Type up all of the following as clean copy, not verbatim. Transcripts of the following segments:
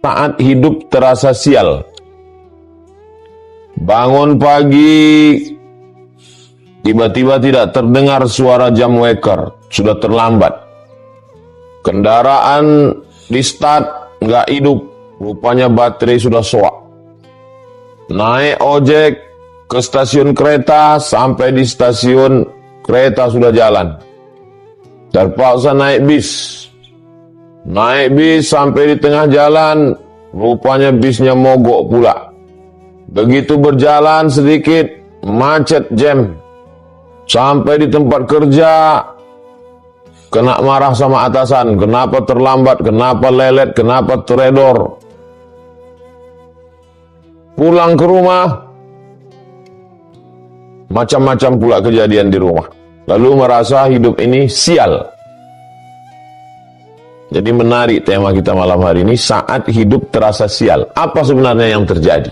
saat hidup terasa sial. Bangun pagi, tiba-tiba tidak terdengar suara jam waker, sudah terlambat. Kendaraan di start, nggak hidup, rupanya baterai sudah soak. Naik ojek ke stasiun kereta, sampai di stasiun kereta sudah jalan. Terpaksa naik bis. Naik bis sampai di tengah jalan, rupanya bisnya mogok pula. Begitu berjalan sedikit, macet jam. Sampai di tempat kerja, kena marah sama atasan. Kenapa terlambat, kenapa lelet, kenapa teredor. Pulang ke rumah, macam-macam pula kejadian di rumah. Lalu merasa hidup ini sial. Jadi menarik tema kita malam hari ini, saat hidup terasa sial. Apa sebenarnya yang terjadi?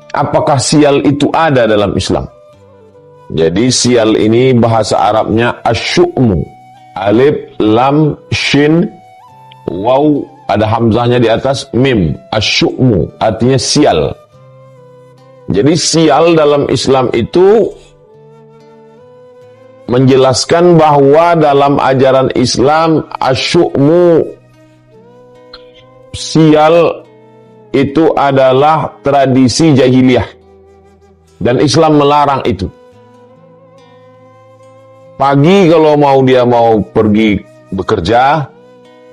Apakah sial itu ada dalam Islam? Jadi sial ini bahasa Arabnya asyu'mu. Alif, lam, shin, waw, ada hamzahnya di atas, mim. Asyu'mu, artinya sial. Jadi sial dalam Islam itu menjelaskan bahwa dalam ajaran Islam asyu'mu, sial itu adalah tradisi jahiliyah dan Islam melarang itu. Pagi kalau dia mau pergi bekerja,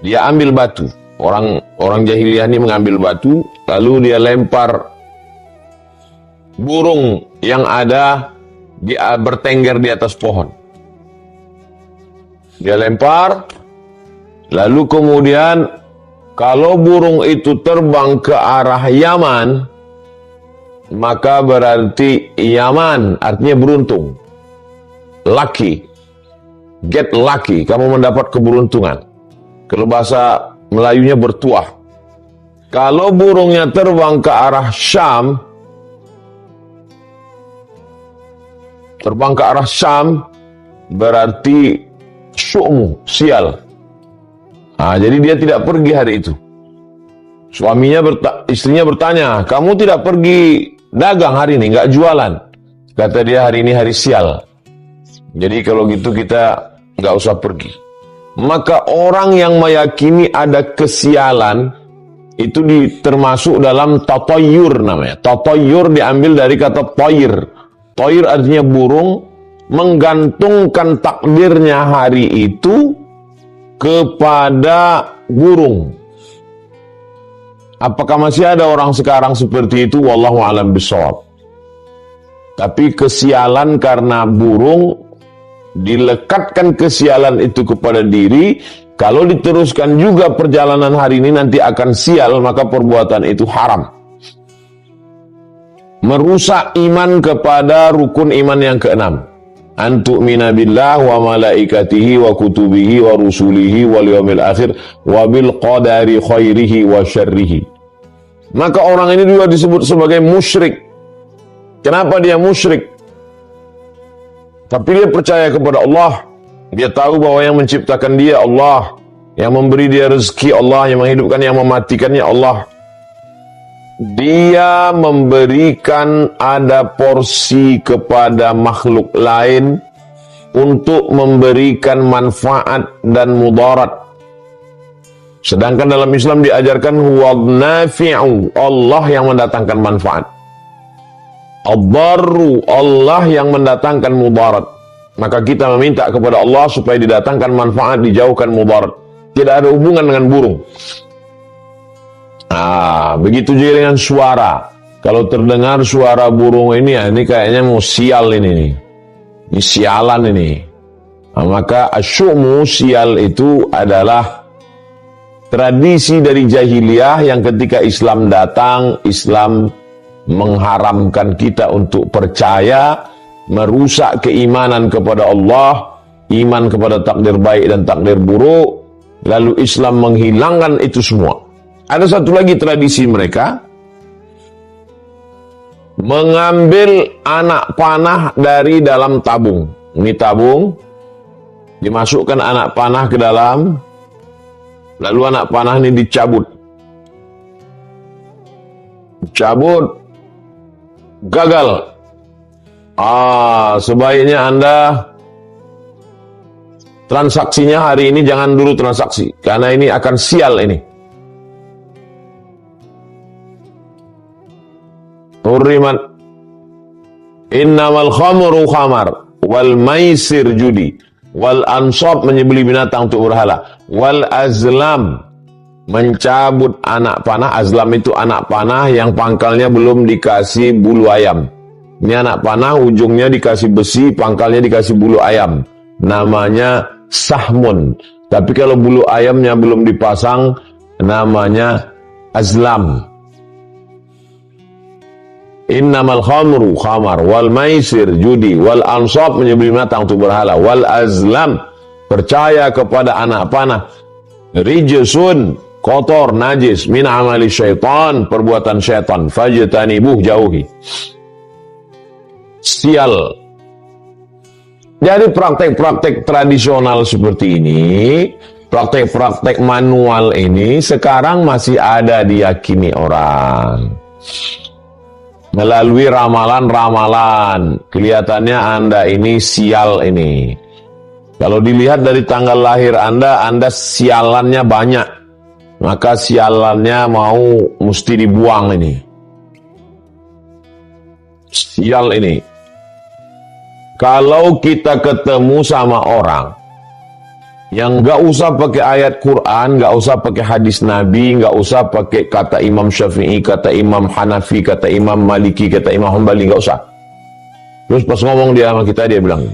dia ambil batu. Orang jahiliyah ini mengambil batu, lalu dia lempar burung yang ada bertengger di atas pohon. Dia lempar, lalu kemudian kalau burung itu terbang ke arah Yaman, maka berarti Yaman artinya beruntung. Lucky. Get lucky. Kamu mendapat keberuntungan. Kalau bahasa Melayunya bertuah. Kalau burungnya terbang ke arah Syam, berarti syu'mu, sial. Jadi dia tidak pergi hari itu. Istrinya bertanya, kamu tidak pergi dagang hari ini, nggak jualan? Kata dia, hari ini hari sial. Jadi kalau gitu kita nggak usah pergi. Maka orang yang meyakini ada kesialan itu termasuk dalam tatoyur namanya. Tatoyur diambil dari kata toyir. Toyir artinya burung, menggantungkan takdirnya hari itu kepada burung. Apakah masih ada orang sekarang seperti itu? Wallahu a'lam bishawab. Tapi kesialan karena burung, dilekatkan kesialan itu kepada diri. Kalau diteruskan juga perjalanan hari ini nanti akan sial, maka perbuatan itu haram. Merusak iman kepada rukun iman yang keenam. Antu'mina billah wa malaikatihi wa kutubihi wa rusulihi wal yawmil akhir wa bil qadari khairihi wa syarrihi. Maka orang ini juga disebut sebagai musyrik. Kenapa dia musyrik? Tapi dia percaya kepada Allah. Dia tahu bahwa yang menciptakan dia Allah, yang memberi dia rezeki Allah, yang menghidupkan, yang mematikannya Allah. Dia memberikan ada porsi kepada makhluk lain untuk memberikan manfaat dan mudarat. Sedangkan dalam Islam diajarkan huwa nafi'u, Allah yang mendatangkan manfaat. Ad-darru, Allah yang mendatangkan mudarat. Maka kita meminta kepada Allah supaya didatangkan manfaat, dijauhkan mudarat. Tidak ada hubungan dengan burung. Begitu juga dengan suara. Kalau terdengar suara burung ini, ini kayaknya mau sial ini. Ini sialan ini. Maka asyu'mu, sial itu adalah tradisi dari jahiliyah yang ketika Islam datang, Islam mengharamkan kita untuk percaya, merusak keimanan kepada Allah, iman kepada takdir baik dan takdir buruk. Lalu Islam menghilangkan itu semua. Ada satu lagi tradisi mereka, mengambil anak panah dari dalam tabung. Ini tabung, dimasukkan anak panah ke dalam, lalu anak panah ini dicabut. cabut, gagal. Sebaiknya Anda transaksinya hari ini jangan dulu transaksi, karena ini akan sial ini. Hurriman innamal khamru khamar wal maisir judi wal ansab menyembelih binatang untuk berhala wal azlam mencabut anak panah. Azlam itu anak panah yang pangkalnya belum dikasih bulu ayam. Ini anak panah ujungnya dikasih besi, pangkalnya dikasih bulu ayam. Namanya sahmun. Tapi kalau bulu ayamnya belum dipasang, namanya azlam. Innamal khamru khamar wal maisir judi wal ansab menyembelih binatang untuk berhala wal azlam percaya kepada anak panah rijsun kotor najis min amali syaitan perbuatan syaitan fajtanibuh jauhi. Sial. Jadi praktek-praktek tradisional seperti ini, praktek-praktek manual ini sekarang masih ada diyakini orang. Melalui ramalan-ramalan, kelihatannya Anda ini sial ini. Kalau dilihat dari tanggal lahir Anda sialannya banyak. Maka sialannya mesti dibuang ini. Sial ini. Kalau kita ketemu sama orang yang gak usah pakai ayat Quran, gak usah pakai hadis Nabi, gak usah pakai kata Imam Syafi'i, kata Imam Hanafi, kata Imam Maliki, kata Imam Hambali, gak usah. Terus pas ngomong dia sama kita, dia bilang,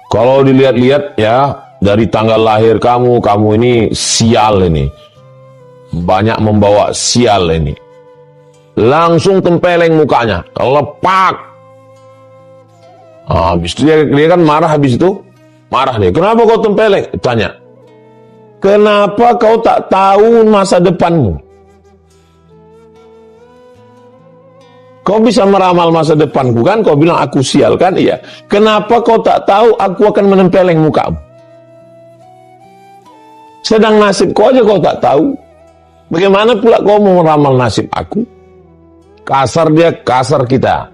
kalau dilihat-lihat ya, dari tanggal lahir kamu ini sial ini. Banyak membawa sial ini. Langsung tempeleng mukanya, lepak. Habis itu dia kan marah habis itu. Marah dia. Kenapa kau tempeleng? Tanya. Kenapa kau tak tahu masa depanmu? Kau bisa meramal masa depanku kan? Kau bilang aku sial kan? Iya. Kenapa kau tak tahu aku akan menempeleng mukamu? Sedang nasib kau aja kau tak tahu. Bagaimana pula kau mau meramal nasib aku? Kasar dia, kasar kita.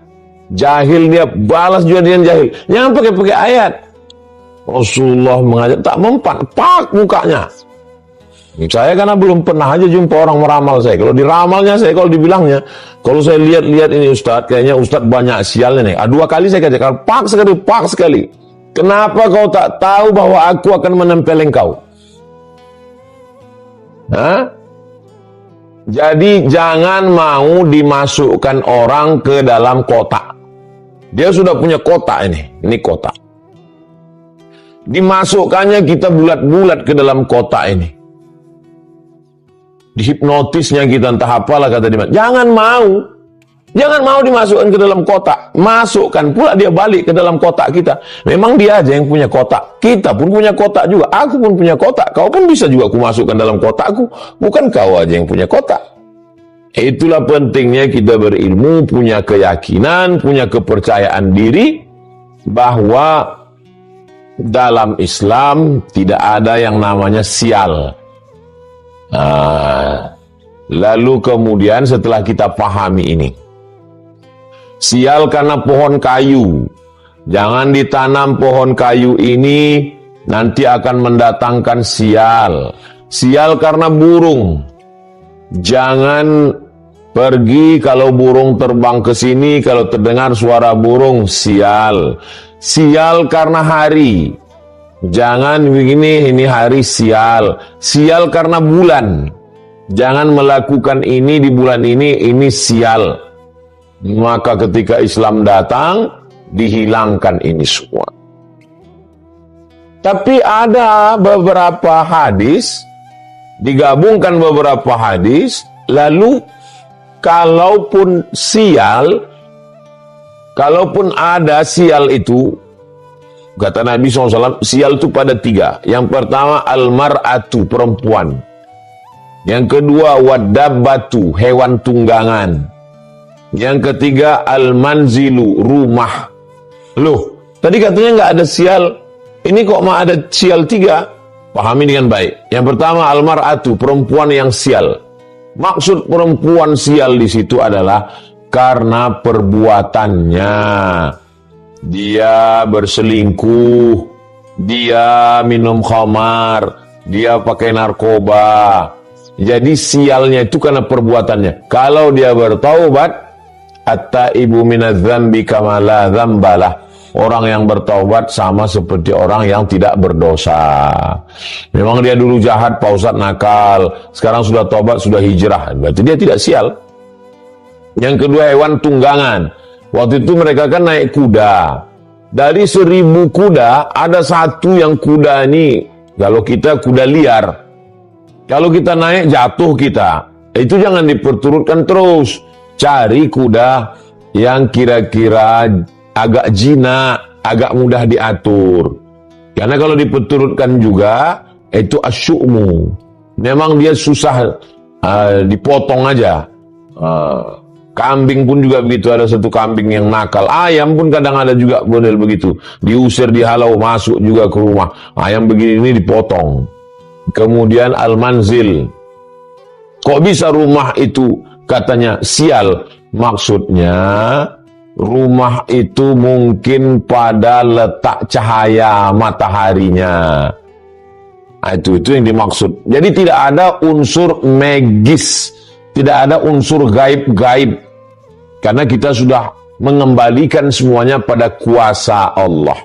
Jahil dia, balas juga dia jahil. Jangan pakai ayat. Rasulullah mengajar, tak mempan, pak mukanya. Saya karena belum pernah aja jumpa orang meramal saya. Kalau diramalnya saya, kalau dibilangnya, kalau saya lihat-lihat ini Ustadz, kayaknya Ustadz banyak sialnya nih. 2 kali saya katakan, pak sekali. Kenapa kau tak tahu bahwa aku akan menempeleng kau? Hah? Jadi jangan mau dimasukkan orang ke dalam kotak. Dia sudah punya kotak ini kotak. Dimasukkannya kita bulat-bulat ke dalam kotak ini. Dihipnotisnya kita entah apalah kata dia. Jangan mau dimasukkan ke dalam kotak. Masukkan pula dia balik ke dalam kotak kita. Memang dia aja yang punya kotak. Kita pun punya kotak juga. Aku pun punya kotak. Kau pun bisa juga aku masukkan dalam kotakku. Bukan kau aja yang punya kotak. Itulah pentingnya kita berilmu, punya keyakinan, punya kepercayaan diri bahwa dalam Islam tidak ada yang namanya sial. Lalu kemudian setelah kita pahami ini, sial karena pohon kayu. Jangan ditanam pohon kayu ini, nanti akan mendatangkan sial. Sial karena burung. Jangan pergi kalau burung terbang ke sini, kalau terdengar suara burung, sial. Sial karena hari. Jangan begini, ini hari sial. Sial karena bulan. Jangan melakukan ini di bulan ini sial. Maka ketika Islam datang, dihilangkan ini semua. Tapi ada beberapa hadis, digabungkan beberapa hadis, lalu kalaupun ada sial itu, kata Nabi SAW, sial itu pada 3. Yang pertama, al-mar'atu, perempuan. Yang kedua, wadabbatu, hewan tunggangan. Yang ketiga, al-manzilu, rumah. Loh, tadi katanya nggak ada sial. Ini kok mah ada sial 3? Pahami dengan baik. Yang pertama, al-mar'atu, perempuan yang sial. Maksud perempuan sial di situ adalah karena perbuatannya. Dia berselingkuh, dia minum khamar, dia pakai narkoba. Jadi sialnya itu karena perbuatannya. Kalau dia bertaubat, at-taibu minadz-dzambi kama la dzambalah. Orang yang bertaubat sama seperti orang yang tidak berdosa. Memang dia dulu jahat, Pak Ustadz, nakal. Sekarang sudah taubat, sudah hijrah. Berarti dia tidak sial. Yang kedua, hewan tunggangan. Waktu itu mereka kan naik kuda. Dari 1000 kuda, ada satu yang kuda ini, kalau kita kuda liar. Kalau kita naik, jatuh kita. Itu jangan diperturutkan terus. Cari kuda yang kira-kira agak jinak, agak mudah diatur. Karena kalau diperturutkan juga, itu asyu'mu. Memang dia susah dipotong aja. Kambing pun juga begitu, ada satu kambing yang nakal. Ayam pun kadang ada juga model begitu. Diusir, dihalau, masuk juga ke rumah. Ayam begini ini dipotong. Kemudian al-manzil. Kok bisa rumah itu katanya sial? Maksudnya rumah itu mungkin pada letak cahaya mataharinya. Itu yang dimaksud. Jadi tidak ada unsur magis, tidak ada unsur gaib-gaib. Karena kita sudah mengembalikan semuanya pada kuasa Allah.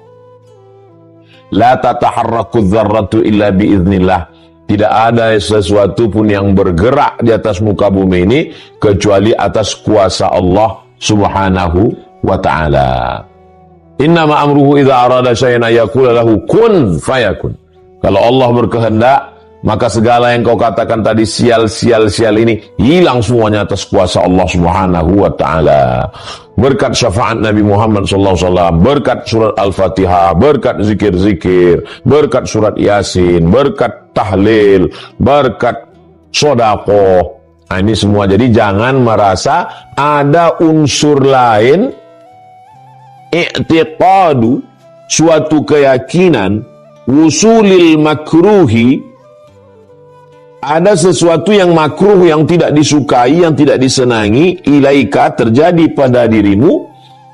La tataharraku dzarratu illa biiznillah. Tidak ada sesuatu pun yang bergerak di atas muka bumi ini kecuali atas kuasa Allah Subhanahu wa ta'ala. Innama amruhu idza arada syai'an yaqulu lahu kun fayakun. Kalau Allah berkehendak, maka segala yang kau katakan tadi sial ini hilang semuanya atas kuasa Allah Subhanahu wa ta'ala. Berkat syafaat Nabi Muhammad SAW, berkat surat Al-Fatihah, berkat zikir-zikir, berkat surat Yasin, berkat tahlil, berkat sodaqoh. Nah, ini semua. Jadi jangan merasa ada unsur lain, i'tiqadu, suatu keyakinan, wusulil makruhi, ada sesuatu yang makruh, yang tidak disukai, yang tidak disenangi, ilaika, terjadi pada dirimu,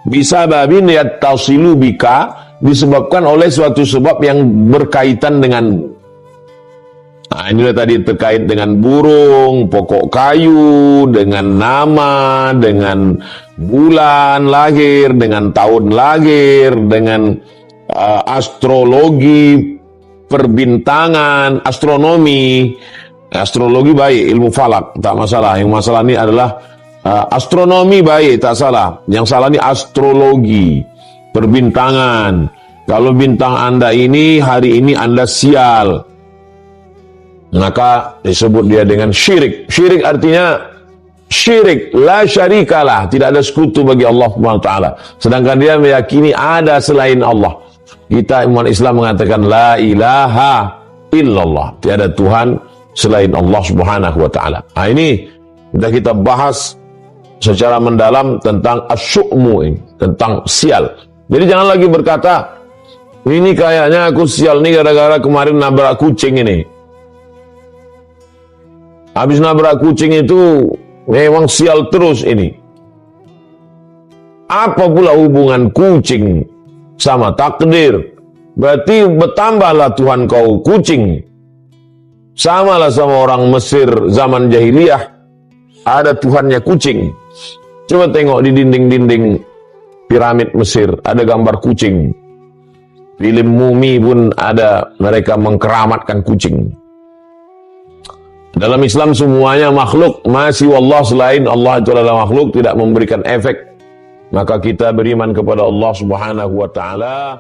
bisa babin yattasilu bika, disebabkan oleh suatu sebab yang berkaitan denganmu. Nah, inilah tadi terkait dengan burung, pokok kayu, dengan nama, dengan bulan lahir, dengan tahun lahir, dengan astrologi, perbintangan, astronomi. Astrologi baik, ilmu falak, tak masalah. Yang masalah ini adalah astronomi baik, tak salah. Yang salah ini astrologi, perbintangan. Kalau bintang Anda ini, hari ini Anda sial, maka disebut dia dengan syirik. Syirik artinya syirik, la syarikalah, tidak ada sekutu bagi Allah SWT. Sedangkan dia meyakini ada selain Allah. Kita umat Islam mengatakan la ilaha illallah, tiada Tuhan selain Allah Subhanahu wa ta'ala. Nah, ini sudah kita bahas secara mendalam tentang asyu'mu ini, tentang sial. Jadi jangan lagi berkata, ini kayaknya aku sial nih gara-gara kemarin nabrak kucing ini. Habis nabrak kucing itu memang sial terus ini. Apa pula hubungan kucing sama takdir? Berarti bertambahlah Tuhan kau kucing. Samalah sama orang Mesir zaman jahiliyah, ada Tuhannya kucing. Coba tengok di dinding-dinding piramid Mesir, ada gambar kucing. Film Mumi pun ada, mereka mengkeramatkan kucing. Dalam Islam semuanya makhluk, masih Allah selain Allah itu adalah makhluk, tidak memberikan efek. Maka kita beriman kepada Allah Subhanahu wa ta'ala.